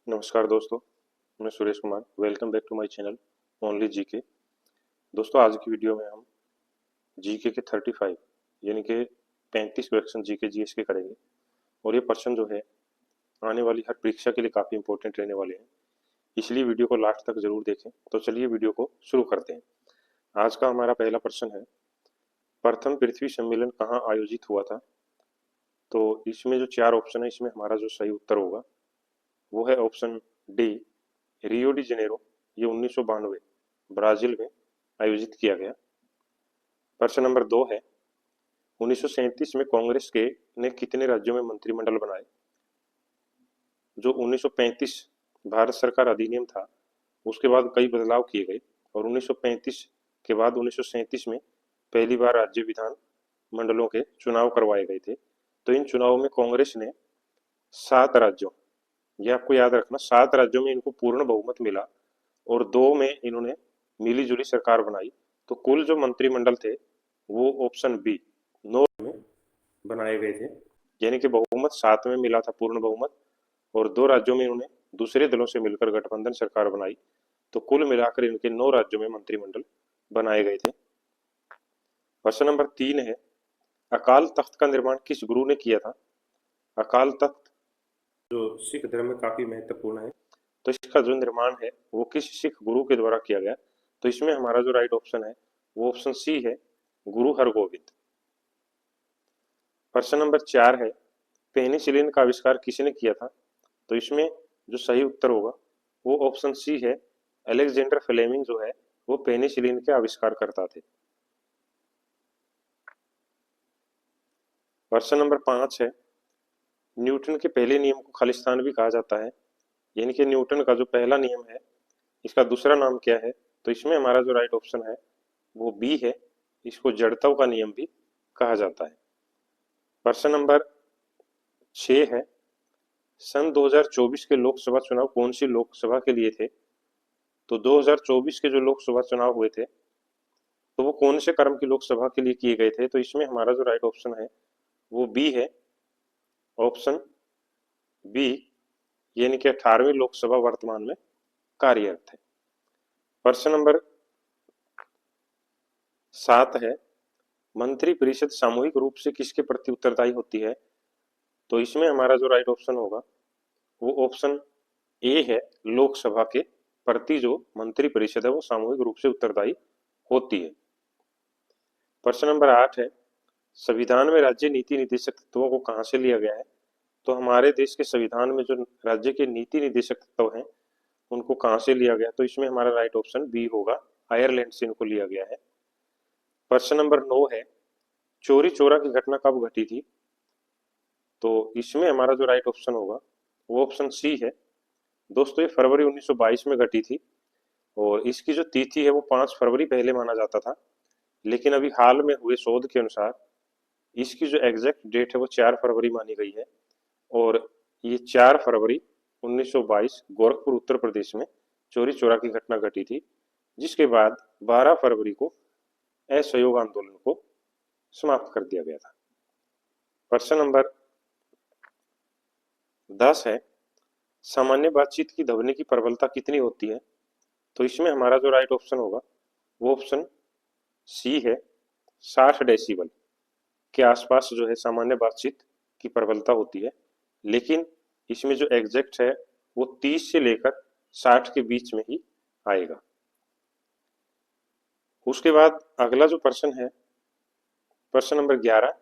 नमस्कार दोस्तों, मैं Suresh Kumar. Welcome back to my channel only GK. दोस्तों, आज की वीडियो में हम जीके के 35 यानी कि 35 क्वेश्चन जीके जीएस के करेंगे। और ये प्रश्न जो है आने वाली हर परीक्षा के लिए काफ़ी इंपॉर्टेंट रहने वाले हैं, इसलिए वीडियो को लास्ट तक जरूर देखें। तो चलिए वीडियो को शुरू करते हैं। आज का हमारा पहला प्रश्न है, प्रथम पृथ्वी सम्मेलन कहाँ आयोजित हुआ था? तो इसमें जो चार ऑप्शन है, इसमें हमारा जो सही उत्तर होगा वो है option D, Rio de Janeiro. ये 1992 ब्राजील में आयोजित किया गया। प्रश्न नंबर 2 है, 1937 में कांग्रेस के ने कितने राज्यों में मंत्रिमंडल बनाए? जो 1935 भारत सरकार अधिनियम था, उसके बाद कई बदलाव किए गए और 1935 के बाद 1937 में पहली बार राज्य विधान मंडलों के चुनाव करवाए गए थे। तो इन चुनावों में कांग्रेस ने 7 राज्यों, ये आपको याद रखना, 7 राज्यों में इनको पूर्ण बहुमत मिला और 2 में इन्होंने मिली जुली सरकार बनाई। तो कुल जो मंत्रिमंडल थे वो ऑप्शन बी 9 में बनाए गए थे, यानी कि बहुमत 7 में मिला था, पूर्ण बहुमत, और 2 राज्यों में इन्होंने दूसरे दलों से मिलकर गठबंधन सरकार बनाई। तो कुल मिलाकर इनके 9 राज्यों में मंत्रिमंडल बनाए गए थे। प्रश्न नंबर 3 है, अकाल तख्त का निर्माण किस गुरु ने किया था? अकाल तख्त जो सिख धर्म में काफी महत्वपूर्ण है, तो इसका जो निर्माण है वो किस सिख गुरु के द्वारा किया गया? तो इसमें हमारा जो राइट ऑप्शन है वो ऑप्शन सी है, गुरु हरगोविंद। प्रश्न नंबर 4 है, पेनिसिलिन का आविष्कार किसने किया था? तो इसमें जो सही उत्तर होगा वो ऑप्शन सी है, अलेक्जेंडर फ्लेमिंग जो है वो पेनिसिलिन के आविष्कार करता थे। प्रश्न नंबर 5 है, न्यूटन के पहले नियम को खालिस्तान भी कहा जाता है, यानी कि न्यूटन का जो पहला नियम है इसका दूसरा नाम क्या है? तो इसमें हमारा जो राइट ऑप्शन है वो बी है, इसको जड़त्व का नियम भी कहा जाता है। प्रश्न नंबर 6 है, सन 2024 के लोकसभा चुनाव कौन सी लोकसभा के लिए थे? तो 2024 के जो लोकसभा चुनाव हुए थे तो वो कौन से क्रम की लोकसभा के लिए किए गए थे? तो इसमें हमारा जो राइट ऑप्शन है वो बी है, ऑप्शन बी, यानी कि 18वीं लोकसभा वर्तमान में कार्यरत है। प्रश्न नंबर 7 है, मंत्री परिषद सामूहिक रूप से किसके प्रति उत्तरदायी होती है? तो इसमें हमारा जो राइट ऑप्शन होगा वो ऑप्शन ए है, लोकसभा के प्रति जो मंत्री परिषद है वो सामूहिक रूप से उत्तरदायी होती है। प्रश्न नंबर 8 है, संविधान में राज्य नीति निर्देशक तत्वों को कहां से लिया गया है? तो हमारे देश के संविधान में जो राज्य के नीति निर्देशक तत्व हैं उनको कहां से लिया गया? तो इसमें हमारा राइट ऑप्शन बी होगा, आयरलैंड से इनको लिया गया है। प्रश्न नंबर 9 है, चोरी चोरा की घटना कब घटी थी? तो इसमें हमारा जो राइट ऑप्शन होगा वो ऑप्शन सी है। दोस्तों, ये फरवरी 1922 में घटी थी और इसकी जो तिथि है वो 5 फरवरी पहले माना जाता था, लेकिन अभी हाल में हुए शोध के अनुसार इसकी जो एग्जैक्ट डेट है वो 4 फरवरी मानी गई है। और ये 4 फरवरी 1922 गोरखपुर उत्तर प्रदेश में चोरी चोरा की घटना घटी थी, जिसके बाद 12 फरवरी को असहयोग आंदोलन को समाप्त कर दिया गया था। प्रश्न नंबर 10 है, सामान्य बातचीत की ध्वनि की प्रबलता कितनी होती है? तो इसमें हमारा जो राइट ऑप्शन होगा वो ऑप्शन सी है, 60 डेसिबल के आसपास जो है सामान्य बातचीत की प्रबलता होती है, लेकिन इसमें जो एग्जैक्ट है वो 30 से लेकर 60 के बीच में ही आएगा। उसके बाद अगला जो प्रश्न है, प्रश्न नंबर 11,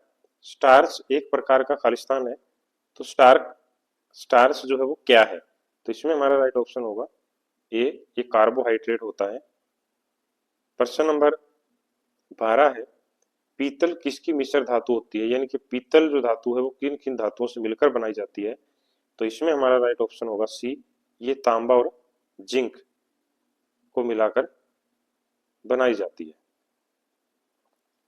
स्टार्च एक प्रकार का खालिस्तान है, तो स्टार्च जो है वो क्या है? तो इसमें हमारा राइट ऑप्शन होगा ए, ये कार्बोहाइड्रेट होता है। प्रश्न नंबर 12 है, पीतल किसकी मिश्र धातु होती है, यानी कि पीतल जो धातु है वो किन किन धातुओं से मिलकर बनाई जाती है? तो इसमें हमारा राइट ऑप्शन होगा सी, ये तांबा और जिंक को मिलाकर बनाई जाती है।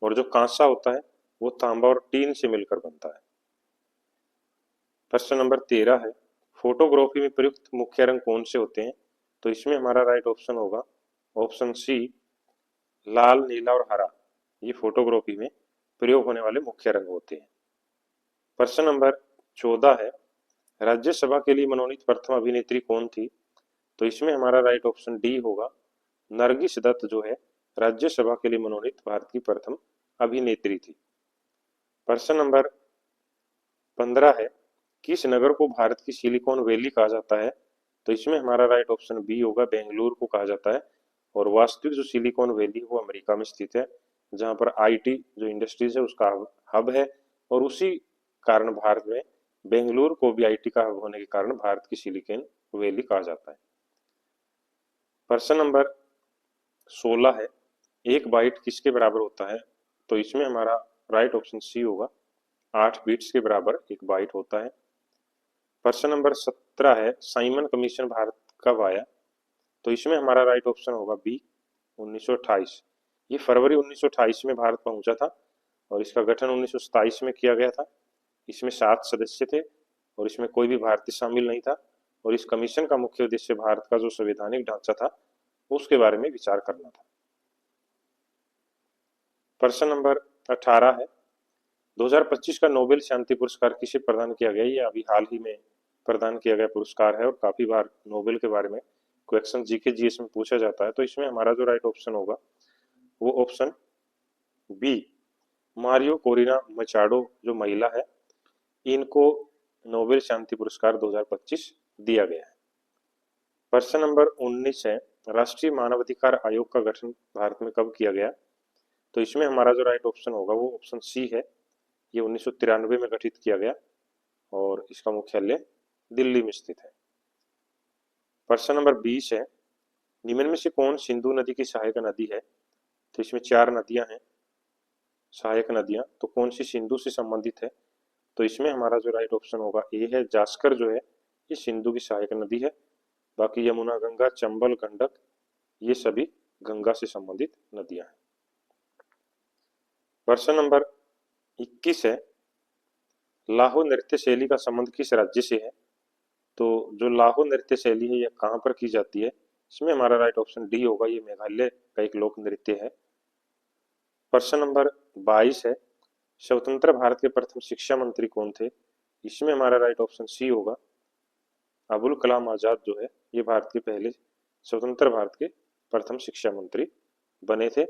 और जो कांसा होता है वो तांबा और टीन से मिलकर बनता है। प्रश्न नंबर 13 है, फोटोग्राफी में प्रयुक्त मुख्य रंग कौन से होते हैं? तो इसमें हमारा राइट ऑप्शन होगा ऑप्शन सी, लाल, नीला और हरा। ये फोटोग्राफी में प्रयोग होने वाले मुख्य रंग होते हैं। प्रश्न नंबर 14 है, राज्यसभा के लिए मनोनीत प्रथम अभिनेत्री कौन थी? तो इसमें हमारा राइट ऑप्शन डी होगा, नरगिस दत्त जो है राज्यसभा के लिए मनोनीत भारत की प्रथम अभिनेत्री थी। प्रश्न नंबर 15 है, किस नगर को भारत की सिलिकॉन वैली कहा जाता है? तो इसमें हमारा राइट ऑप्शन बी होगा, बेंगलुरु को कहा जाता है। और वास्तविक जो सिलिकॉन वैली वो अमेरिका में स्थित है, जहां पर आईटी जो इंडस्ट्रीज है उसका हब है। और उसी कारण भारत में बेंगलुरु को भी आईटी का हब होने के कारण भारत की सिलिकॉन वैली कहा जाता है। प्रश्न नंबर 16 है, एक बाइट किसके बराबर होता है? तो इसमें हमारा राइट ऑप्शन सी होगा, 8 बिट्स के बराबर एक बाइट होता है। प्रश्न नंबर 17 है, साइमन कमीशन भारत कब आया? तो इसमें हमारा राइट ऑप्शन होगा बी, 1928। ये फरवरी 1928 में भारत पहुंचा था और इसका गठन 1927 में किया गया था। इसमें 7 सदस्य थे और इसमें कोई भी भारतीय शामिल नहीं था। और इस कमीशन का मुख्य उद्देश्य भारत का जो संवैधानिक ढांचा था उसके बारे में विचार करना था। प्रश्न नंबर 18 है, 2025 का नोबेल शांति पुरस्कार किसे प्रदान किया गया? ये अभी हाल ही में प्रदान किया गया पुरस्कार है और काफी बार नोबेल के बारे में क्वेश्चन जीके जीएस में पूछा जाता है। तो इसमें हमारा जो राइट ऑप्शन होगा वो option B, Mario Corina Machado जो महिला है, इनको नोबेल शांति पुरस्कार 2025 दिया गया है। प्रश्न नंबर 19 है, राष्ट्रीय मानवाधिकार आयोग का गठन भारत में कब किया गया? तो इसमें हमारा जो राइट ऑप्शन होगा वो ऑप्शन सी है, ये 1993 में गठित किया गया और इसका मुख्यालय दिल्ली में स्थित है। प्रश्न नंबर 20 है, निम्न में से कौन सिंधु नदी की सहायक नदी है? तो इसमें 4 नदियां हैं सहायक नदियां, तो कौन सी सिंधु से संबंधित है? तो इसमें हमारा जो राइट ऑप्शन होगा ए है, जास्कर जो है ये सिंधु की सहायक नदी है। बाकी यमुना, गंगा, चंबल, गंडक ये सभी गंगा से संबंधित नदियां हैं। प्रश्न नंबर 21 है, लाहो नृत्य शैली का संबंध किस राज्य से है? तो जो लाहो नृत्य शैली है यह कहाँ पर की जाती है? इसमें हमारा राइट ऑप्शन डी होगा, ये मेघालय का एक लोक नृत्य है। प्रश्न नंबर 22 है, स्वतंत्र भारत के प्रथम शिक्षा मंत्री कौन थे? इसमें हमारा राइट ऑप्शन सी होगा, अबुल कलाम आजाद जो है ये भारत के पहले स्वतंत्र भारत के प्रथम शिक्षा मंत्री बने थे।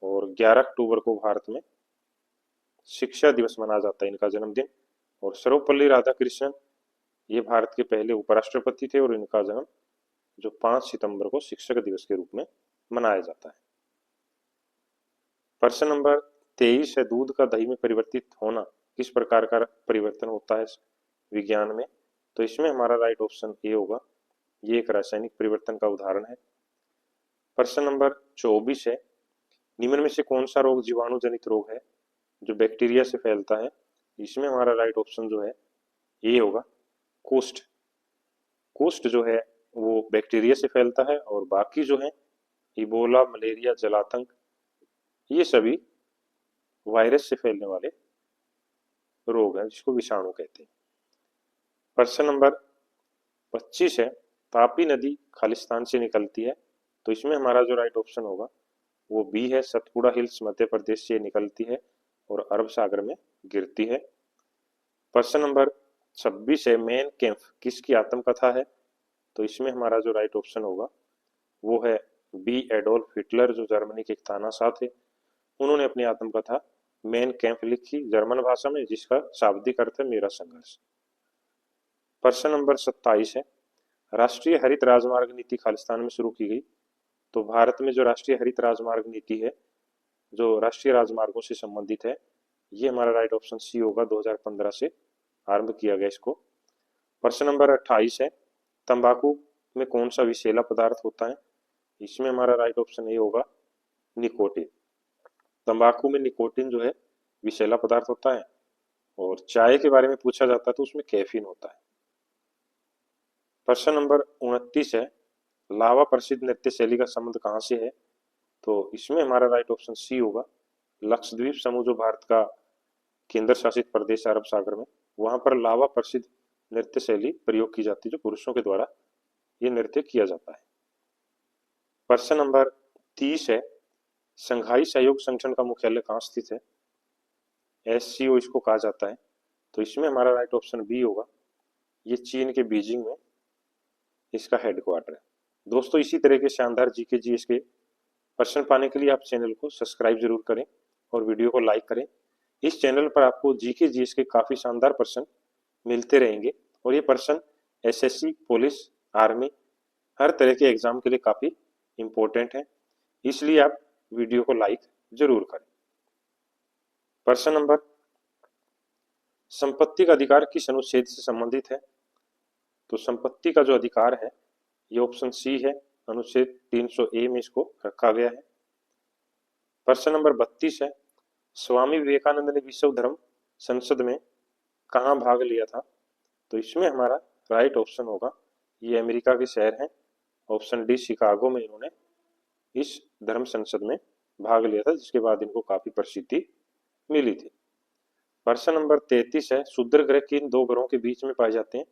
और 11 अक्टूबर को भारत में शिक्षा दिवस मनाया जाता है इनका जन्मदिन। और सर्वपल्ली राधाकृष्णन ये भारत के पहले उपराष्ट्रपति थे और इनका जन्म जो 5 सितंबर को शिक्षक दिवस के रूप में मनाया जाता है। प्रश्न नंबर 23 है, दूध का दही में परिवर्तित होना किस प्रकार का परिवर्तन होता है विज्ञान में? तो इसमें हमारा राइट ऑप्शन ए होगा, ये एक रासायनिक परिवर्तन का उदाहरण है। प्रश्न नंबर 24 है, निम्न में से कौन सा रोग जीवाणु जनित रोग है जो बैक्टीरिया से फैलता है? इसमें हमारा राइट ऑप्शन जो है ये होगा, कुष्ठ। कुष्ठ जो है वो बैक्टीरिया से फैलता है और बाकी जो है इबोला, मलेरिया, जलातंक ये सभी वायरस से फैलने वाले रोग हैं जिसको विषाणु कहते हैं। प्रश्न नंबर 25 है, तापी नदी खालिस्तान से निकलती है। तो इसमें हमारा जो राइट ऑप्शन होगा वो बी है, सतपुड़ा हिल्स मध्य प्रदेश से निकलती है और अरब सागर में गिरती है। प्रश्न नंबर 26 है, मेन कैम्प किसकी आत्मकथा है? तो इसमें हमारा जो राइट ऑप्शन होगा वो है बी, एडोल्फ हिटलर जो जर्मनी के एक तानाशाह थे, उन्होंने अपनी आत्मकथा मेन कैंप लिखी जर्मन भाषा में, जिसका शाब्दिक अर्थ है मेरा संघर्ष। प्रश्न नंबर 27 है, राष्ट्रीय हरित राजमार्ग नीति खालिस्तान में शुरू की गई। तो भारत में जो राष्ट्रीय हरित राजमार्ग नीति है जो राष्ट्रीय राजमार्गों से संबंधित है, ये हमारा राइट ऑप्शन सी होगा, 2015 से आरंभ किया गया इसको। प्रश्न नंबर 28 है, तंबाकू में कौन सा विषैला पदार्थ होता है? इसमें हमारा राइट ऑप्शन ए होगा, निकोटिन। तंबाकू में निकोटिन जो है विषैला पदार्थ होता है। और चाय के बारे में पूछा जाता है तो उसमें कैफीन होता है। प्रश्न नंबर 29 है, लावा प्रसिद्ध नृत्य शैली का संबंध कहाँ से है? तो इसमें हमारा राइट ऑप्शन सी होगा, लक्षद्वीप समूह जो भारत का केंद्र शासित प्रदेश अरब सागर में, वहां पर लावा प्रसिद्ध नृत्य शैली प्रयोग की जाती है जो पुरुषों के द्वारा ये नृत्य किया जाता है। प्रश्न नंबर 30 है, संघाई सहयोग संगठन का मुख्यालय कहाँ स्थित है? एससीओ इसको कहा जाता है। तो इसमें हमारा राइट ऑप्शन बी होगा, ये चीन के बीजिंग में इसका हेडक्वार्टर है। दोस्तों इसी तरह के शानदार जीके जीएस के प्रश्न पाने के लिए आप चैनल को सब्सक्राइब जरूर करें और वीडियो को लाइक करें। इस चैनल पर आपको जीके जीएस के काफी शानदार प्रश्न मिलते रहेंगे और ये प्रश्न एसएससी, पुलिस, आर्मी हर तरह के एग्जाम के लिए काफी इंपॉर्टेंट है, इसलिए आप वीडियो को लाइक जरूर करें। प्रश्न नंबर, संपत्ति का अधिकार किस अनुच्छेद से संबंधित है? तो संपत्ति का जो अधिकार है ये ऑप्शन सी है, अनुच्छेद 300A में इसको रखा गया है। प्रश्न नंबर 32 है, स्वामी विवेकानंद ने विश्व धर्म संसद में कहाँ भाग लिया था? तो इसमें हमारा राइट ऑप्शन होगा, ये अमेरिका के शहर है, ऑप्शन डी शिकागो में इन्होंने इस धर्म संसद में भाग लिया था, जिसके बाद इनको काफी प्रसिद्धि मिली थी। प्रश्न नंबर 33 है, क्षुद्र ग्रह किन दो ग्रहों के बीच में पाए जाते हैं?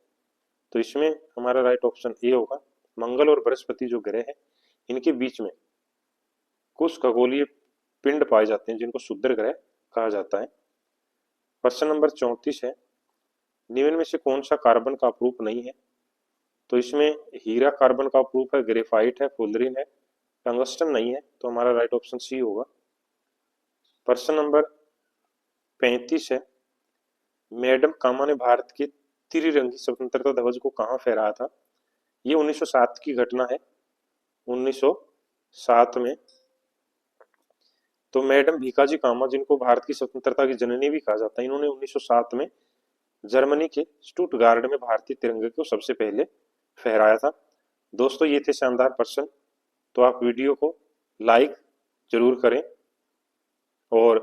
तो इसमें हमारा राइट ऑप्शन ए होगा, मंगल और बृहस्पति जो ग्रह है इनके बीच में कुछ खगोलीय पिंड पाए जाते हैं जिनको क्षुद्र ग्रह कहा जाता है। प्रश्न नंबर 34 है, निम्न में से कौन सा कार्बन का अपरूप नहीं है? तो इसमें हीरा कार्बन का अपरूप है, ग्रेफाइट है, फुलरिन है, टंगस्टन नहीं है, तो हमारा राइट ऑप्शन सी होगा। प्रश्न नंबर 35 है, मैडम कामा ने भारत के त्रिरंगी स्वतंत्रता ध्वज को कहाँ फहराया था? ये 1907 की घटना है, 1907 में। तो मैडम भीकाजी कामा, जिनको भारत की स्वतंत्रता की जननी भी कहा जाता है, इन्होंने 1907 में जर्मनी के स्टुटगार्ड में भारतीय तिरंगे को सबसे पहले फहराया था। दोस्तों ये थे शानदार प्रश्न, तो आप वीडियो को लाइक जरूर करें और